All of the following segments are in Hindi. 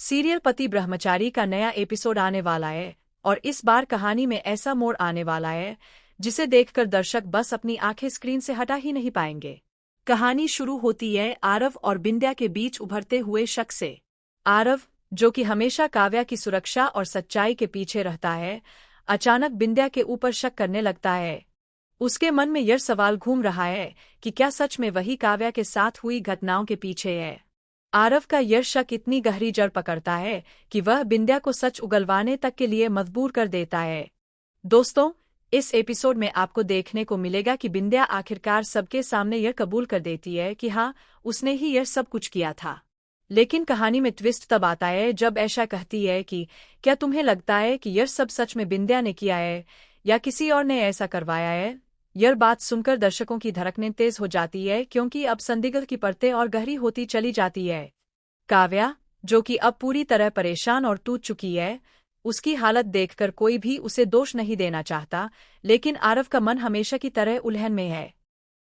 सीरियल पति ब्रह्मचारी का नया एपिसोड आने वाला है और इस बार कहानी में ऐसा मोड़ आने वाला है जिसे देखकर दर्शक बस अपनी आंखें स्क्रीन से हटा ही नहीं पाएंगे। कहानी शुरू होती है आरव और बिंद्या के बीच उभरते हुए शक से। आरव, जो कि हमेशा काव्या की सुरक्षा और सच्चाई के पीछे रहता है, अचानक बिंद्या के ऊपर शक करने लगता है। उसके मन में यह सवाल घूम रहा है कि क्या सच में वही काव्या के साथ हुई घटनाओं के पीछे है। आरव का यह शक इतनी गहरी जड़ पकड़ता है कि वह बिंद्या को सच उगलवाने तक के लिए मजबूर कर देता है। दोस्तों, इस एपिसोड में आपको देखने को मिलेगा कि बिंद्या आखिरकार सबके सामने यह कबूल कर देती है कि हाँ, उसने ही यह सब कुछ किया था। लेकिन कहानी में ट्विस्ट तब आता है जब ऐशा कहती है कि क्या तुम्हें लगता है कि यह सब सच में बिंद्या ने किया है या किसी और ने ऐसा करवाया है। यह बात सुनकर दर्शकों की धड़कनें तेज हो जाती है क्योंकि अब संदिग्ध की परतें और गहरी होती चली जाती है। काव्या, जो कि अब पूरी तरह परेशान और टूट चुकी है, उसकी हालत देखकर कोई भी उसे दोष नहीं देना चाहता, लेकिन आरव का मन हमेशा की तरह उलझन में है।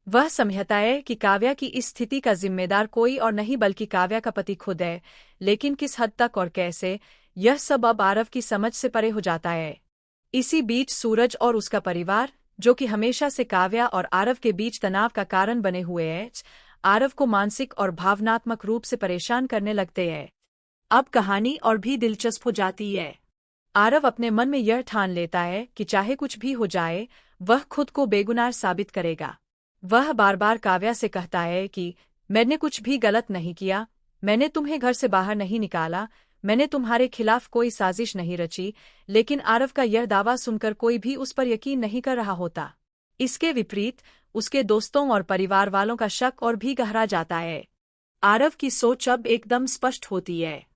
वह समझता है कि काव्या की इस स्थिति का जिम्मेदार कोई और नहीं बल्कि काव्या का पति खुद है, लेकिन किस हद तक और कैसे, यह सब अब आरव की समझ से परे हो जाता है। इसी बीच सूरज और उसका परिवार, जो कि हमेशा से काव्या और आरव के बीच तनाव का कारण बने हुए हैं, आरव को मानसिक और भावनात्मक रूप से परेशान करने लगते हैं। अब कहानी और भी दिलचस्प हो जाती है। आरव अपने मन में यह ठान लेता है कि चाहे कुछ भी हो जाए, वह खुद को बेगुनाह साबित करेगा। वह बार बार काव्या से कहता है कि मैंने कुछ भी गलत नहीं किया, मैंने तुम्हें घर से बाहर नहीं निकाला, मैंने तुम्हारे खिलाफ कोई साजिश नहीं रची, लेकिन आरव का यह दावा सुनकर कोई भी उस पर यकीन नहीं कर रहा होता। इसके विपरीत उसके दोस्तों और परिवार वालों का शक और भी गहरा जाता है। आरव की सोच अब एकदम स्पष्ट होती है।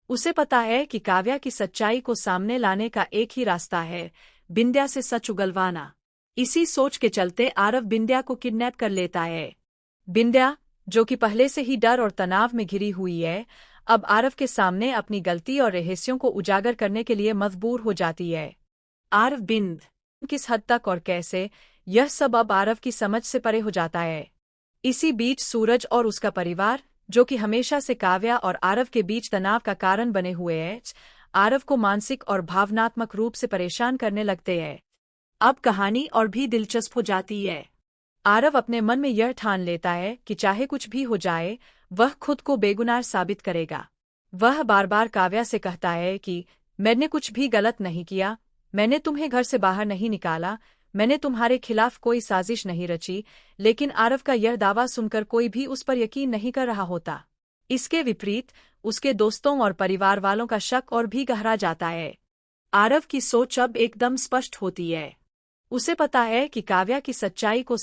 उसे पता है कि काव्या की सच्चाई को सामने लाने का एक ही रास्ता है, बिंद्या से सच उगलवाना। इसी सोच के चलते आरव बिंद्या को किडनैप कर लेता है। बिंद्या, जो कि पहले से ही डर और तनाव में घिरी हुई है, अब आरव के सामने अपनी गलती और रहस्यों को उजागर करने के लिए मजबूर हो जाती है। आरव बिंद किस हद तक और कैसे, यह सब अब आरव की समझ से परे हो जाता है। इसी बीच सूरज और उसका परिवार, जो कि हमेशा से काव्या और आरव के बीच तनाव का कारण बने हुए हैं, आरव को मानसिक और भावनात्मक रूप से परेशान करने लगते हैं। अब कहानी और भी दिलचस्प हो जाती है। आरव अपने मन में यह ठान लेता है कि चाहे कुछ भी हो जाए, वह खुद को बेगुनाह साबित करेगा। वह बार बार काव्या से कहता है कि मैंने कुछ भी गलत नहीं किया, मैंने तुम्हें घर से बाहर नहीं निकाला, मैंने तुम्हारे खिलाफ कोई साजिश नहीं रची, लेकिन आरव का यह दावा सुनकर कोई भी उस पर यकीन नहीं कर रहा होता। इसके विपरीत उसके दोस्तों और परिवार वालों का शक और भी गहरा जाता है। आरव की सोच अब एकदम स्पष्ट होती है। उसे पता है कि काव्या की सच्चाई को